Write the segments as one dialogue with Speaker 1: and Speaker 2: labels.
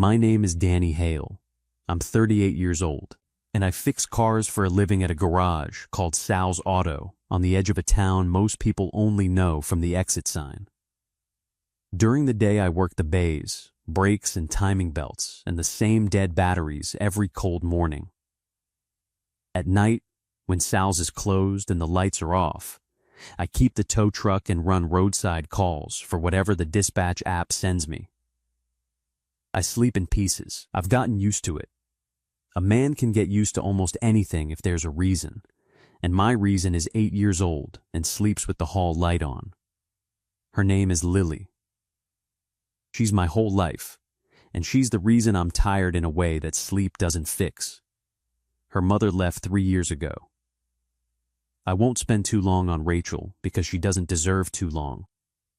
Speaker 1: My name is Danny Hale. I'm 38 years old, and I fix cars for a living at a garage called Sal's Auto on the edge of a town most people only know from the exit sign. During the day I work the bays, brakes and timing belts, and the same dead batteries every cold morning. At night, when Sal's is closed and the lights are off, I keep the tow truck and run roadside calls for whatever the dispatch app sends me. I sleep in pieces. I've gotten used to it. A man can get used to almost anything if there's a reason, and my reason is 8 years old and sleeps with the hall light on. Her name is Lily. She's my whole life, and she's the reason I'm tired in a way that sleep doesn't fix. Her mother left 3 years ago. I won't spend too long on Rachel because she doesn't deserve too long,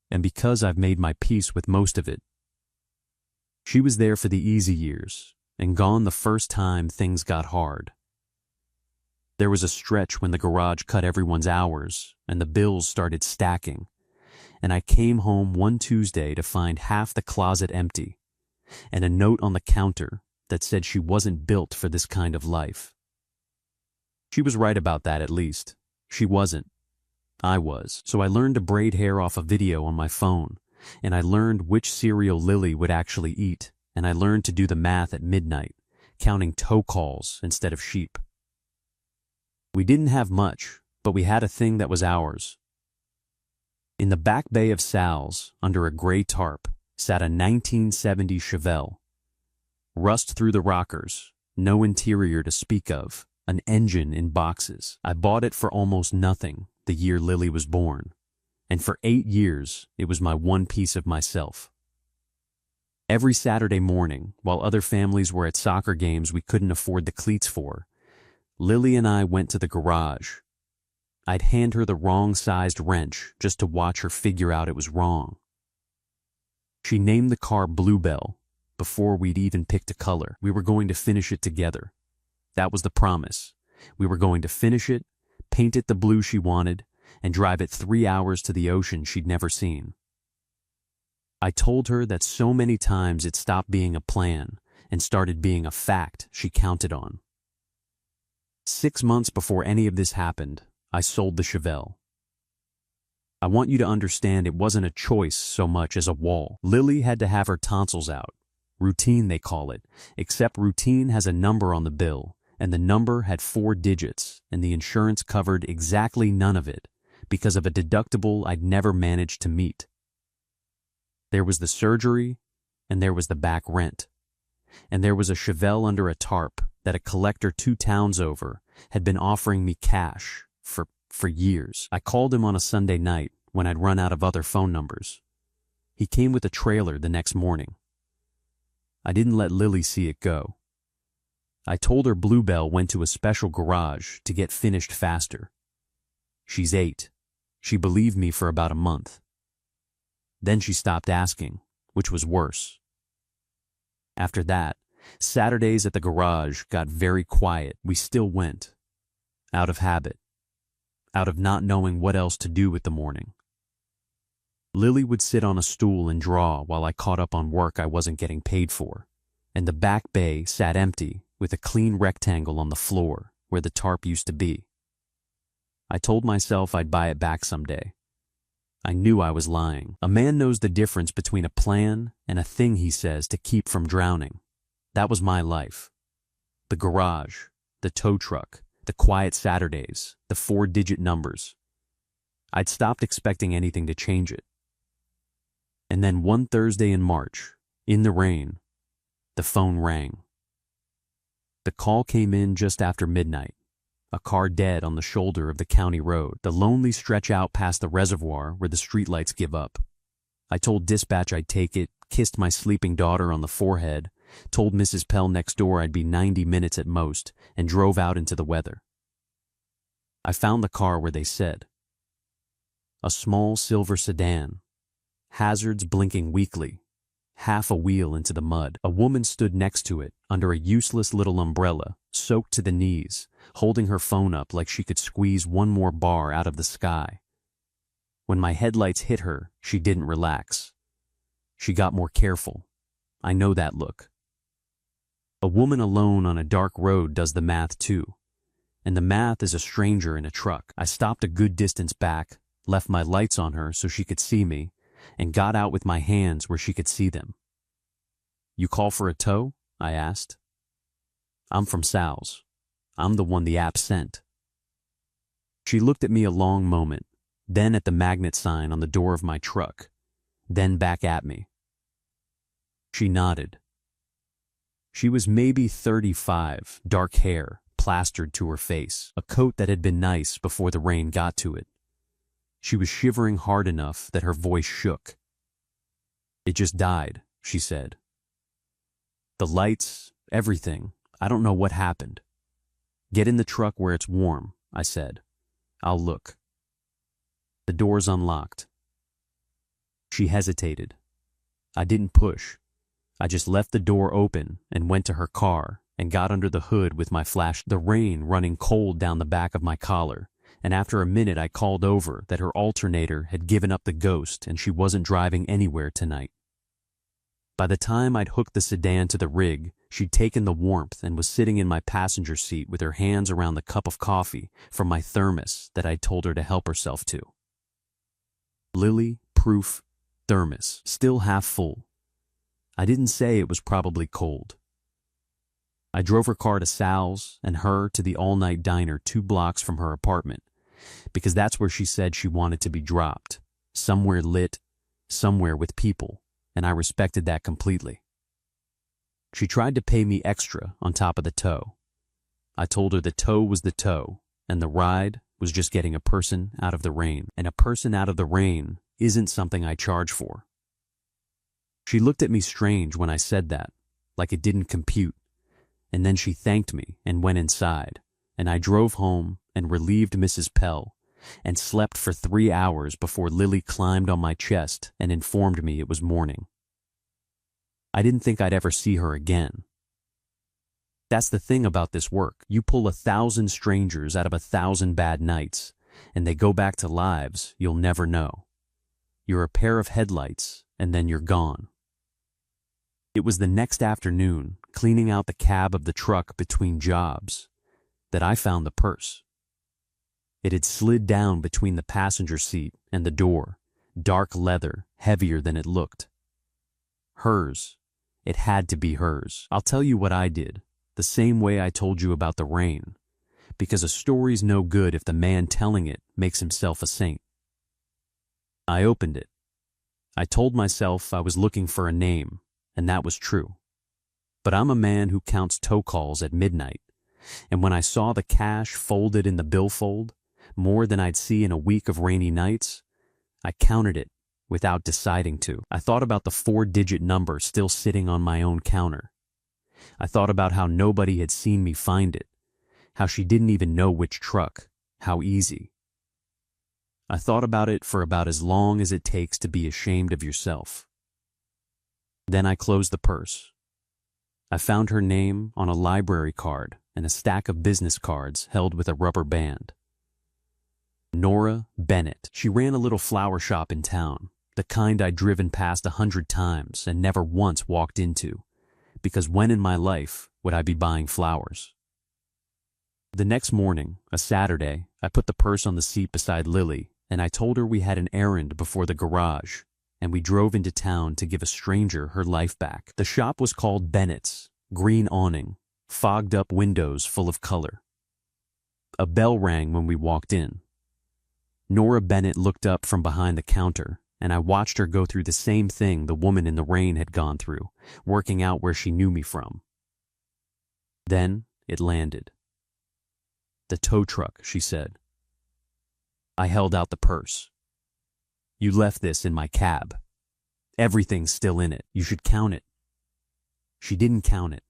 Speaker 1: and because I've made my peace with most of it. She was there for the easy years, and gone the first time things got hard. There was a stretch when the garage cut everyone's hours, and the bills started stacking, and I came home one Tuesday to find half the closet empty, and a note on the counter that said she wasn't built for this kind of life. She was right about that, at least. She wasn't. I was. So I learned to braid hair off a video on my phone, and I learned which cereal Lily would actually eat, and I learned to do the math at midnight, counting tow calls instead of sheep. We didn't have much, but we had a thing that was ours. In the back bay of Sal's, under a gray tarp, sat a 1970 Chevelle. Rust through the rockers, no interior to speak of, an engine in boxes. I bought it for almost nothing the year Lily was born, and for 8 years it was my one piece of myself. Every Saturday morning, while other families were at soccer games we couldn't afford the cleats for, Lily and I went to the garage. I'd hand her the wrong-sized wrench just to watch her figure out it was wrong. She named the car Bluebell before we'd even picked a color. We were going to finish it together. That was the promise. We were going to finish it, paint it the blue she wanted, and drive it 3 hours to the ocean she'd never seen. I told her that so many times it stopped being a plan and started being a fact she counted on. 6 months before any of this happened, I sold the Chevelle. I want you to understand it wasn't a choice so much as a wall. Lily had to have her tonsils out. Routine, they call it, except routine has a number on the bill, and the number had 4 digits, and the insurance covered exactly none of it because of a deductible I'd never managed to meet. There was the surgery, and there was the back rent, and there was a Chevelle under a tarp that a collector 2 towns over had been offering me cash for years. I called him on a Sunday night when I'd run out of other phone numbers. He came with a trailer the next morning. I didn't let Lily see it go. I told her Bluebell went to a special garage to get finished faster. She's 8. She believed me for about a month. Then she stopped asking, which was worse. After that, Saturdays at the garage got very quiet. We still went. Out of habit. Out of not knowing what else to do with the morning. Lily would sit on a stool and draw while I caught up on work I wasn't getting paid for, and the back bay sat empty with a clean rectangle on the floor where the tarp used to be. I told myself I'd buy it back someday. I knew I was lying. A man knows the difference between a plan and a thing he says to keep from drowning. That was my life. The garage, the tow truck, the quiet Saturdays, the 4-digit numbers. I'd stopped expecting anything to change it. And then one Thursday in March, in the rain, the phone rang. The call came in just after midnight. A car dead on the shoulder of the county road, the lonely stretch out past the reservoir where the streetlights give up. I told dispatch I'd take it, kissed my sleeping daughter on the forehead, told Mrs. Pell next door I'd be 90 minutes at most, and drove out into the weather. I found the car where they said. A small silver sedan, hazards blinking weakly, half a wheel into the mud. A woman stood next to it under a useless little umbrella, soaked to the knees, holding her phone up like she could squeeze one more bar out of the sky. When my headlights hit her, she didn't relax. She got more careful. I know that look. A woman alone on a dark road does the math too. And the math is a stranger in a truck. I stopped a good distance back, left my lights on her so she could see me, and got out with my hands where she could see them. "You call for a tow?" I asked. "I'm from Sal's. I'm the one the app sent." She looked at me a long moment, then at the magnet sign on the door of my truck, then back at me. She nodded. She was maybe 35, dark hair, plastered to her face, a coat that had been nice before the rain got to it. She was shivering hard enough that her voice shook. "It just died," she said. "The lights, everything. I don't know what happened." "Get in the truck where it's warm," I said. "I'll look." The door's unlocked. She hesitated. I didn't push. I just left the door open and went to her car and got under the hood with my flash, the rain running cold down the back of my collar, and after a minute I called over that her alternator had given up the ghost and she wasn't driving anywhere tonight. By the time I'd hooked the sedan to the rig, she'd taken the warmth and was sitting in my passenger seat with her hands around the cup of coffee from my thermos that I'd told her to help herself to. Lily proof thermos, still half full. I didn't say it was probably cold. I drove her car to Sal's and her to the all-night diner 2 blocks from her apartment, because that's where she said she wanted to be dropped, somewhere lit, somewhere with people, and I respected that completely. She tried to pay me extra on top of the tow. I told her the tow was the tow, and the ride was just getting a person out of the rain, and a person out of the rain isn't something I charge for. She looked at me strange when I said that, like it didn't compute, and then she thanked me and went inside, and I drove home and relieved Mrs. Pell, and slept for 3 hours before Lily climbed on my chest and informed me it was morning. I didn't think I'd ever see her again. That's the thing about this work. You pull 1,000 strangers out of 1,000 bad nights, and they go back to lives you'll never know. You're a pair of headlights, and then you're gone. It was the next afternoon, cleaning out the cab of the truck between jobs, that I found the purse. It had slid down between the passenger seat and the door, dark leather, heavier than it looked. Hers. It had to be hers. I'll tell you what I did, the same way I told you about the rain, because a story's no good if the man telling it makes himself a saint. I opened it. I told myself I was looking for a name, and that was true. But I'm a man who counts tow calls at midnight, and when I saw the cash folded in the billfold, more than I'd see in a week of rainy nights, I counted it without deciding to. I thought about the 4-digit number still sitting on my own counter. I thought about how nobody had seen me find it, how she didn't even know which truck, how easy. I thought about it for about as long as it takes to be ashamed of yourself. Then I closed the purse. I found her name on a library card and a stack of business cards held with a rubber band. Nora Bennett. She ran a little flower shop in town, the kind I'd driven past 100 times and never once walked into, because when in my life would I be buying flowers? The next morning, a Saturday, I put the purse on the seat beside Lily, and I told her we had an errand before the garage, and we drove into town to give a stranger her life back. The shop was called Bennett's, green awning, fogged up windows full of color. A bell rang when we walked in. Nora Bennett looked up from behind the counter, and I watched her go through the same thing the woman in the rain had gone through, working out where she knew me from. Then it landed. "The tow truck," she said. I held out the purse. "You left this in my cab. Everything's still in it. You should count it." She didn't count it.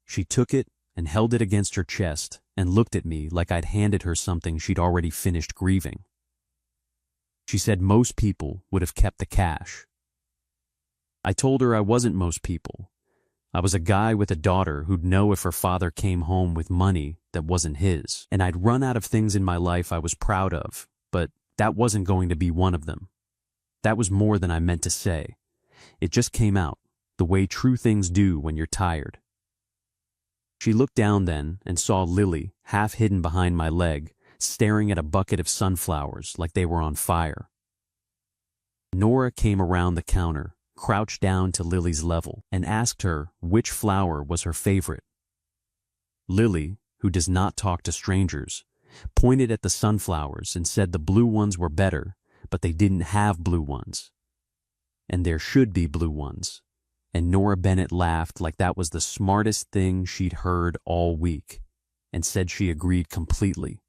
Speaker 1: She took it and held it against her chest and looked at me like I'd handed her something she'd already finished grieving. She said most people would have kept the cash. I told her I wasn't most people. I was a guy with a daughter who'd know if her father came home with money that wasn't his, and I'd run out of things in my life I was proud of, but that wasn't going to be one of them. That was more than I meant to say. It just came out, the way true things do when you're tired. She looked down then and saw Lily, half hidden behind my leg, staring at a bucket of sunflowers like they were on fire. Nora came around the counter, crouched down to Lily's level, and asked her which flower was her favorite. Lily, who does not talk to strangers, pointed at the sunflowers and said the blue ones were better, but they didn't have blue ones. And there should be blue ones. And Nora Bennett laughed like that was the smartest thing she'd heard all week, and said she agreed completely.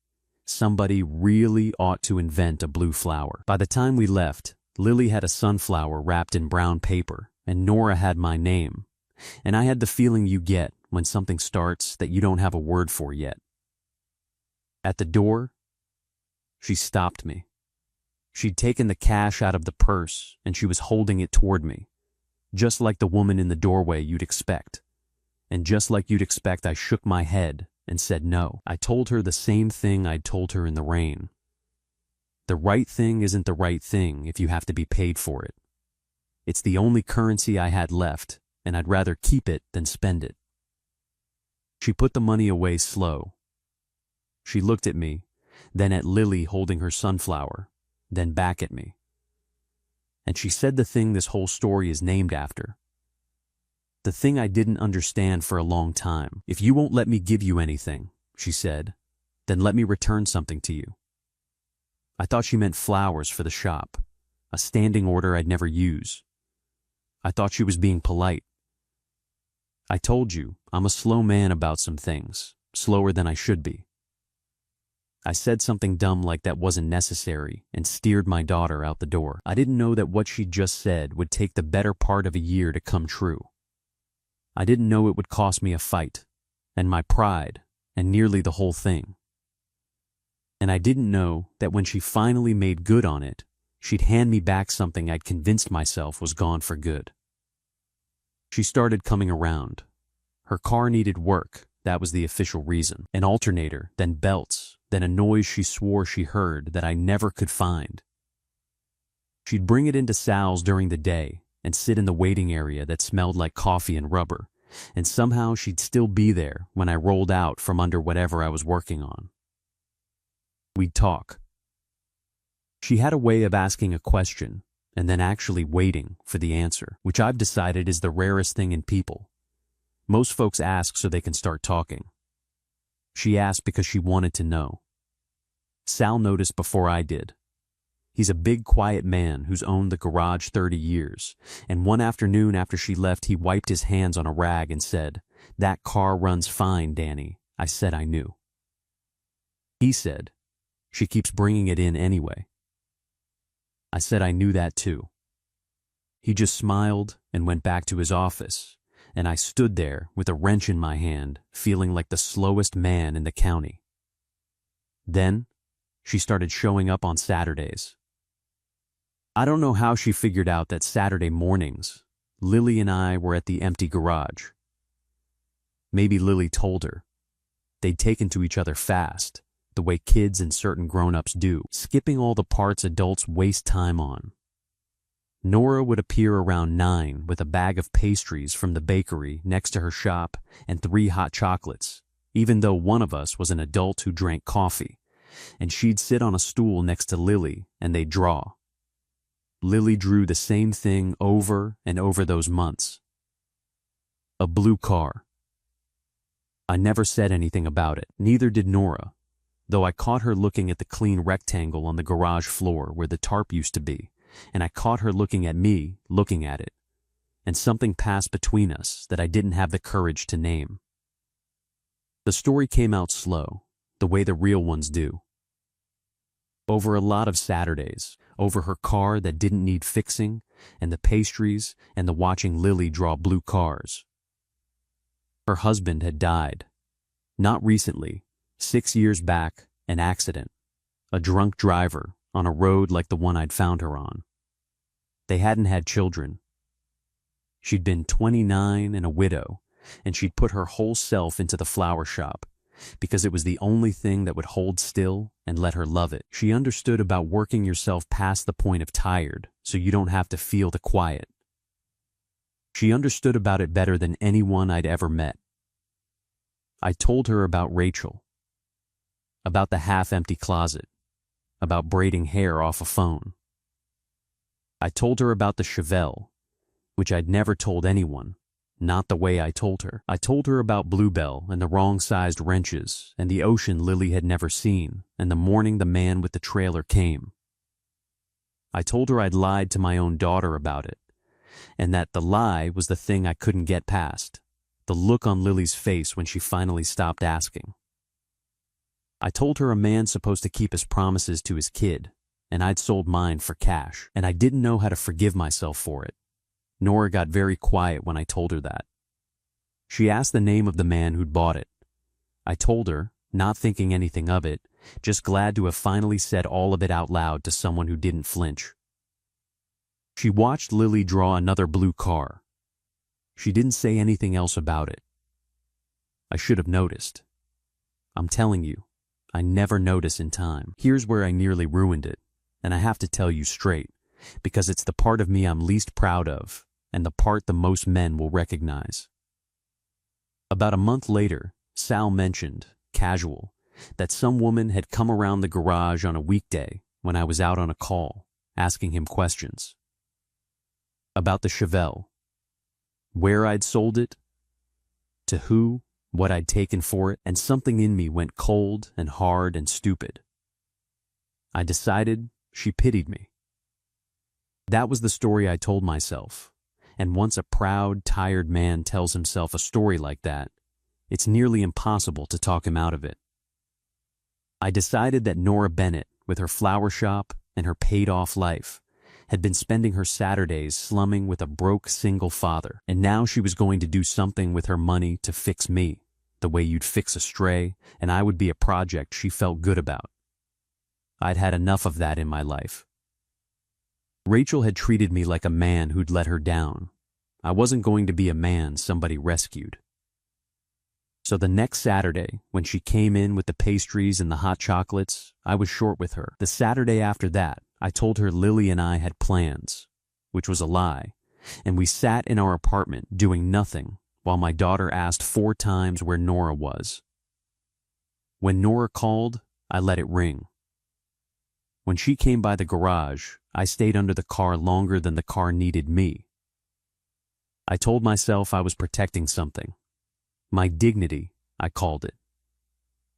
Speaker 1: Somebody really ought to invent a blue flower. By the time we left, Lily had a sunflower wrapped in brown paper, and Nora had my name. And I had the feeling you get when something starts that you don't have a word for yet. At the door, she stopped me. She'd taken the cash out of the purse, and she was holding it toward me. Just like the woman in the doorway you'd expect. And just like you'd expect, I shook my head and said no. I told her the same thing I'd told her in the rain. The right thing isn't the right thing if you have to be paid for it. It's the only currency I had left, and I'd rather keep it than spend it. She put the money away slow. She looked at me, then at Lily holding her sunflower, then back at me. And she said the thing this whole story is named after. The thing I didn't understand for a long time. If you won't let me give you anything, she said, then let me return something to you. I thought she meant flowers for the shop, a standing order I'd never use. I thought she was being polite. I told you, I'm a slow man about some things, slower than I should be. I said something dumb like that wasn't necessary and steered my daughter out the door. I didn't know that what she'd just said would take the better part of a year to come true. I didn't know it would cost me a fight, and my pride, and nearly the whole thing. And I didn't know that when she finally made good on it, she'd hand me back something I'd convinced myself was gone for good. She started coming around. Her car needed work, that was the official reason. An alternator, then belts, then a noise she swore she heard that I never could find. She'd bring it into Sal's during the day and sit in the waiting area that smelled like coffee and rubber, and somehow she'd still be there when I rolled out from under whatever I was working on. We'd talk. She had a way of asking a question and then actually waiting for the answer, which I've decided is the rarest thing in people. Most folks ask so they can start talking. She asked because she wanted to know. Sal noticed before I did. He's a big, quiet man who's owned the garage 30 years, and one afternoon after she left, he wiped his hands on a rag and said, "That car runs fine, Danny." I said I knew. He said, "She keeps bringing it in anyway." I said I knew that too. He just smiled and went back to his office, and I stood there with a wrench in my hand, feeling like the slowest man in the county. Then, she started showing up on Saturdays. I don't know how she figured out that Saturday mornings, Lily and I were at the empty garage. Maybe Lily told her. They'd taken to each other fast, the way kids and certain grown-ups do, skipping all the parts adults waste time on. Nora would appear around 9 with a bag of pastries from the bakery next to her shop and 3 hot chocolates, even though one of us was an adult who drank coffee, and she'd sit on a stool next to Lily and they'd draw. Lily drew the same thing over and over those months. A blue car. I never said anything about it, neither did Nora, though I caught her looking at the clean rectangle on the garage floor where the tarp used to be, and I caught her looking at me, looking at it, and something passed between us that I didn't have the courage to name. The story came out slow, the way the real ones do. Over a lot of Saturdays, over her car that didn't need fixing, and the pastries, and the watching Lily draw blue cars. Her husband had died. Not recently, 6 years back, an accident. A drunk driver on a road like the one I'd found her on. They hadn't had children. She'd been 29 and a widow, and she'd put her whole self into the flower shop because it was the only thing that would hold still and let her love it. She understood about working yourself past the point of tired so you don't have to feel the quiet. She understood about it better than anyone I'd ever met. I told her about Rachel, about the half-empty closet, about braiding hair off a phone. I told her about the Chevelle, which I'd never told anyone, not the way I told her. I told her about Bluebell and the wrong-sized wrenches and the ocean Lily had never seen and the morning the man with the trailer came. I told her I'd lied to my own daughter about it, and that the lie was the thing I couldn't get past, the look on Lily's face when she finally stopped asking. I told her a man's supposed to keep his promises to his kid, and I'd sold mine for cash, and I didn't know how to forgive myself for it. Nora got very quiet when I told her that. She asked the name of the man who'd bought it. I told her, not thinking anything of it, just glad to have finally said all of it out loud to someone who didn't flinch. She watched Lily draw another blue car. She didn't say anything else about it. I should have noticed. I'm telling you, I never notice in time. Here's where I nearly ruined it, and I have to tell you straight, because it's the part of me I'm least proud of, and the part the most men will recognize. About a month later, Sal mentioned, casual, that some woman had come around the garage on a weekday when I was out on a call, asking him questions. About the Chevelle. Where I'd sold it, to who, what I'd taken for it, and something in me went cold and hard and stupid. I decided she pitied me. That was the story I told myself, and once a proud, tired man tells himself a story like that, it's nearly impossible to talk him out of it. I decided that Nora Bennett, with her flower shop and her paid-off life, had been spending her Saturdays slumming with a broke single father, and now she was going to do something with her money to fix me, the way you'd fix a stray, and I would be a project she felt good about. I'd had enough of that in my life. Rachel had treated me like a man who'd let her down. I wasn't going to be a man somebody rescued. So the next Saturday, when she came in with the pastries and the hot chocolates, I was short with her. The Saturday after that, I told her Lily and I had plans, which was a lie, and we sat in our apartment doing nothing while my daughter asked 4 times where Nora was. When Nora called, I let it ring. When she came by the garage, I stayed under the car longer than the car needed me. I told myself I was protecting something. My dignity, I called it.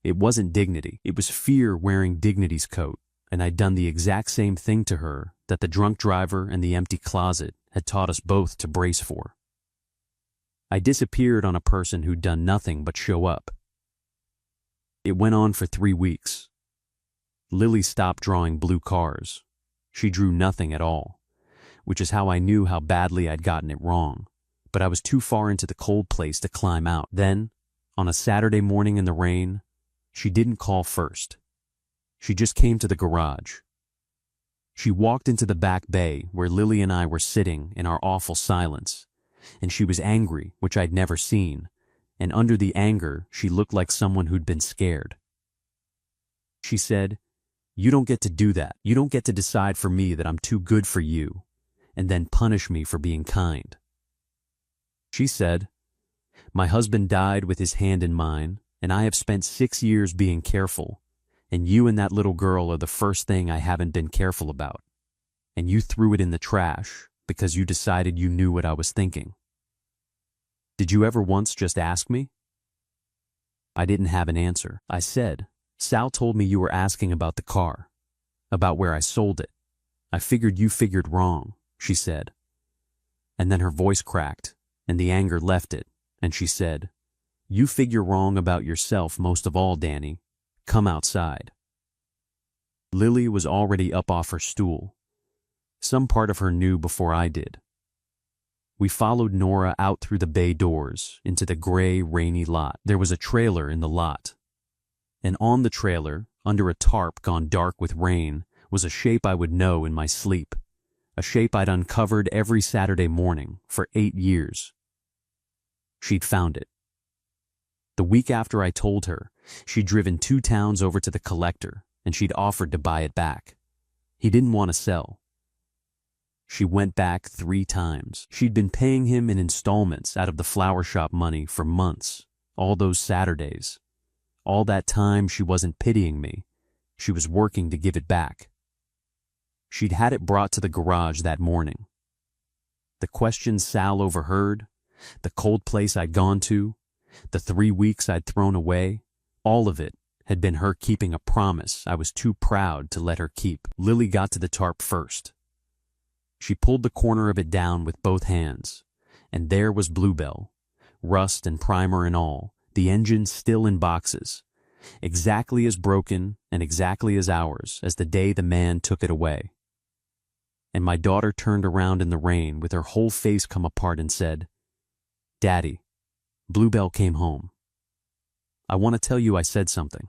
Speaker 1: It wasn't dignity, it was fear wearing dignity's coat, and I'd done the exact same thing to her that the drunk driver and the empty closet had taught us both to brace for. I disappeared on a person who'd done nothing but show up. It went on for 3 weeks. Lily stopped drawing blue cars. She drew nothing at all, which is how I knew how badly I'd gotten it wrong, but I was too far into the cold place to climb out. Then, on a Saturday morning in the rain, she didn't call first. She just came to the garage. She walked into the back bay where Lily and I were sitting in our awful silence, and she was angry, which I'd never seen, and under the anger she looked like someone who'd been scared. She said, "You don't get to do that. You don't get to decide for me that I'm too good for you, and then punish me for being kind." She said, "My husband died with his hand in mine, and I have spent 6 years being careful, and you and that little girl are the first thing I haven't been careful about, and you threw it in the trash because you decided you knew what I was thinking. Did you ever once just ask me?" I didn't have an answer. I said, "Sal told me you were asking about the car, about where I sold it. I figured you figured wrong," she said. And then her voice cracked, and the anger left it, and she said, "You figure wrong about yourself most of all, Danny. Come outside." Lily was already up off her stool. Some part of her knew before I did. We followed Nora out through the bay doors into the gray, rainy lot. There was a trailer in the lot, and on the trailer, under a tarp gone dark with rain, was a shape I would know in my sleep, a shape I'd uncovered every Saturday morning for 8 years. She'd found it. The week after I told her, she'd driven 2 towns over to the collector, and she'd offered to buy it back. He didn't want to sell. She went back 3 times. She'd been paying him in installments out of the flower shop money for months, all those Saturdays. All that time she wasn't pitying me. She was working to give it back. She'd had it brought to the garage that morning. The questions Sal overheard, the cold place I'd gone to, the 3 weeks I'd thrown away, all of it had been her keeping a promise I was too proud to let her keep. Lily got to the tarp first. She pulled the corner of it down with both hands, and there was Bluebell, rust and primer and all, the engine still in boxes, exactly as broken and exactly as ours as the day the man took it away. And my daughter turned around in the rain with her whole face come apart and said, "Daddy, Bluebell came home. I want to tell you I said something."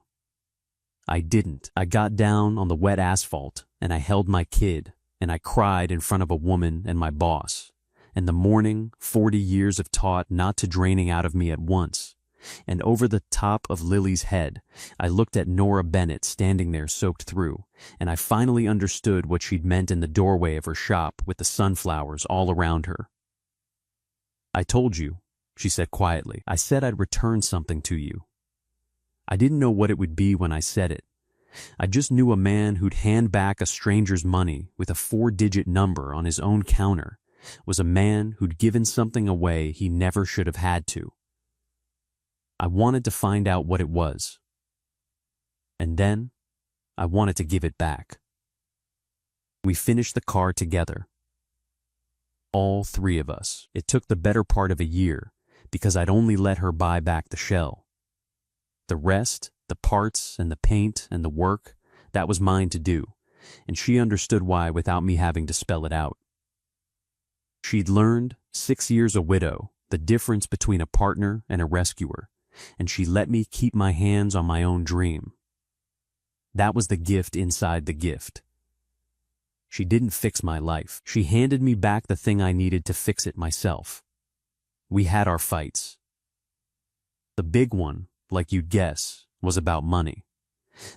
Speaker 1: I didn't. I got down on the wet asphalt and I held my kid and I cried in front of a woman and my boss, and the morning 40 years of taught not to draining out of me at once. And over the top of Lily's head, I looked at Nora Bennett standing there soaked through, and I finally understood what she'd meant in the doorway of her shop with the sunflowers all around her. "I told you," she said quietly. "I said I'd return something to you. I didn't know what it would be when I said it. I just knew a man who'd hand back a stranger's money with a 4-digit number on his own counter was a man who'd given something away he never should have had to. I wanted to find out what it was. And then I wanted to give it back." We finished the car together. All 3 of us. It took the better part of a year because I'd only let her buy back the shell. The rest, the parts and the paint and the work, that was mine to do, and she understood why without me having to spell it out. She'd learned, 6 years a widow, the difference between a partner and a rescuer, and she let me keep my hands on my own dream. That was the gift inside the gift. She didn't fix my life. She handed me back the thing I needed to fix it myself. We had our fights. The big one, like you'd guess, was about money.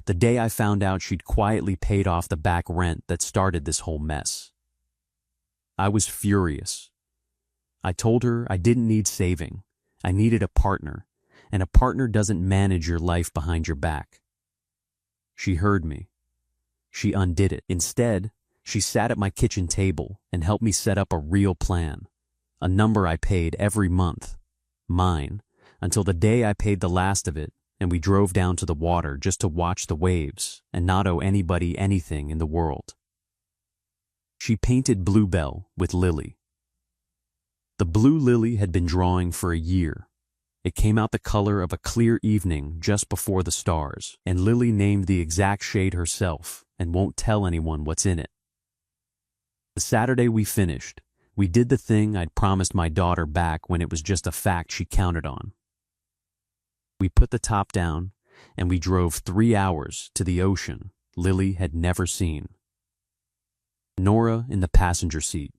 Speaker 1: The day I found out she'd quietly paid off the back rent that started this whole mess. I was furious. I told her I didn't need saving. I needed a partner, and a partner doesn't manage your life behind your back. She heard me. She undid it. Instead, she sat at my kitchen table and helped me set up a real plan, a number I paid every month, mine, until the day I paid the last of it and we drove down to the water just to watch the waves and not owe anybody anything in the world. She painted Bluebell with Lily. The blue Lily had been drawing for a year. It came out the color of a clear evening just before the stars, and Lily named the exact shade herself and won't tell anyone what's in it. The Saturday we finished, we did the thing I'd promised my daughter back when it was just a fact she counted on. We put the top down, and we drove 3 hours to the ocean Lily had never seen. Nora in the passenger seat,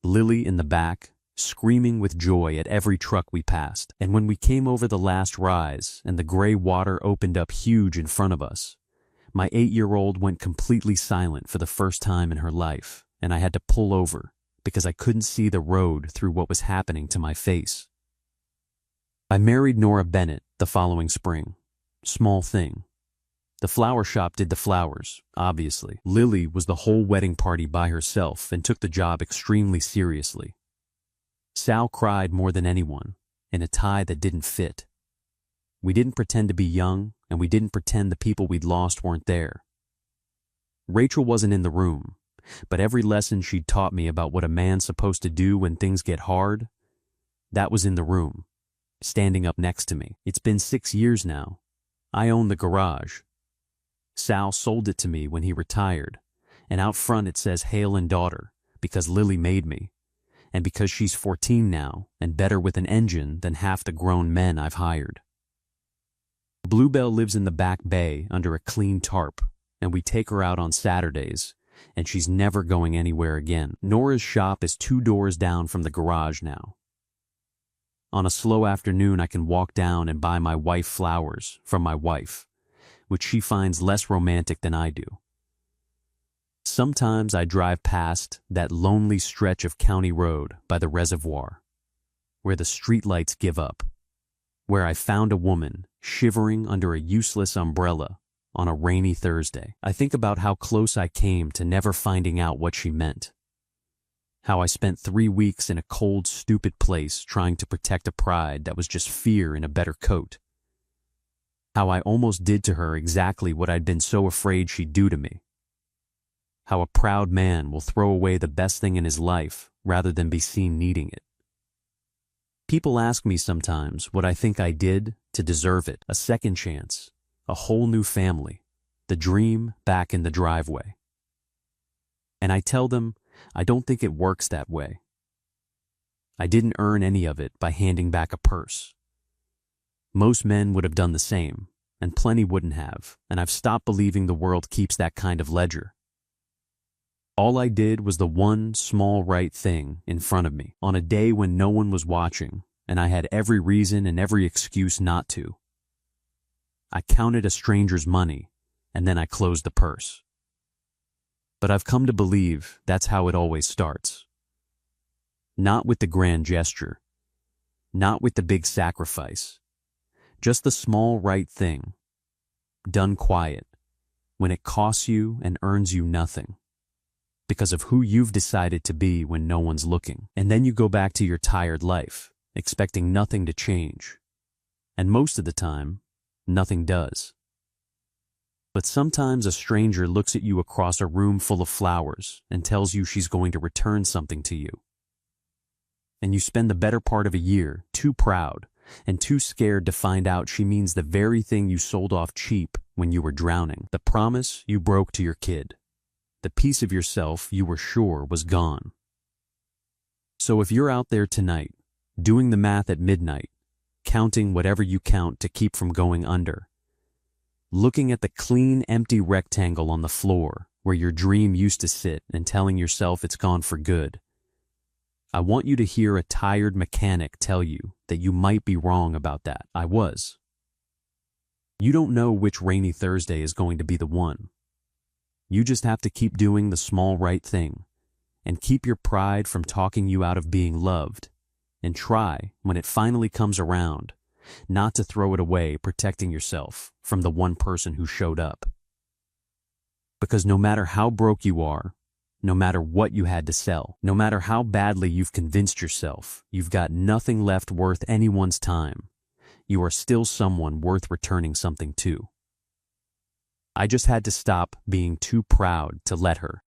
Speaker 1: Lily in the back, screaming with joy at every truck we passed. And when we came over the last rise and the gray water opened up huge in front of us, my 8-year-old went completely silent for the first time in her life, and I had to pull over because I couldn't see the road through what was happening to my face. I married Nora Bennett the following spring. Small thing. The flower shop did the flowers, obviously. Lily was the whole wedding party by herself and took the job extremely seriously. Sal cried more than anyone, in a tie that didn't fit. We didn't pretend to be young, and we didn't pretend the people we'd lost weren't there. Rachel wasn't in the room, but every lesson she'd taught me about what a man's supposed to do when things get hard, that was in the room, standing up next to me. It's been 6 years now. I own the garage. Sal sold it to me when he retired, and out front it says Hale and Daughter, because Lily made me, and because she's 14 now and better with an engine than half the grown men I've hired. Bluebell lives in the back bay under a clean tarp, and we take her out on Saturdays, and she's never going anywhere again. Nora's shop is 2 doors down from the garage now. On a slow afternoon, I can walk down and buy my wife flowers from my wife, which she finds less romantic than I do. Sometimes I drive past that lonely stretch of county road by the reservoir, where the streetlights give up, where I found a woman shivering under a useless umbrella on a rainy Thursday. I think about how close I came to never finding out what she meant. How I spent 3 weeks in a cold, stupid place trying to protect a pride that was just fear in a better coat. How I almost did to her exactly what I'd been so afraid she'd do to me. How a proud man will throw away the best thing in his life rather than be seen needing it. People ask me sometimes what I think I did to deserve it. A second chance, a whole new family, the dream back in the driveway. And I tell them I don't think it works that way. I didn't earn any of it by handing back a purse. Most men would have done the same, and plenty wouldn't have, and I've stopped believing the world keeps that kind of ledger. All I did was the one small right thing in front of me on a day when no one was watching, and I had every reason and every excuse not to. I counted a stranger's money, and then I closed the purse. But I've come to believe that's how it always starts. Not with the grand gesture, not with the big sacrifice, just the small right thing, done quiet, when it costs you and earns you nothing, because of who you've decided to be when no one's looking. And then you go back to your tired life, expecting nothing to change. And most of the time, nothing does. But sometimes a stranger looks at you across a room full of flowers and tells you she's going to return something to you. And you spend the better part of a year too proud and too scared to find out she means the very thing you sold off cheap when you were drowning, the promise you broke to your kid, the piece of yourself you were sure was gone. So if you're out there tonight, doing the math at midnight, counting whatever you count to keep from going under, looking at the clean, empty rectangle on the floor where your dream used to sit and telling yourself it's gone for good, I want you to hear a tired mechanic tell you that you might be wrong about that. I was. You don't know which rainy Thursday is going to be the one. You just have to keep doing the small right thing and keep your pride from talking you out of being loved, and try, when it finally comes around, not to throw it away protecting yourself from the one person who showed up. Because no matter how broke you are, no matter what you had to sell, no matter how badly you've convinced yourself you've got nothing left worth anyone's time, you are still someone worth returning something to. I just had to stop being too proud to let her.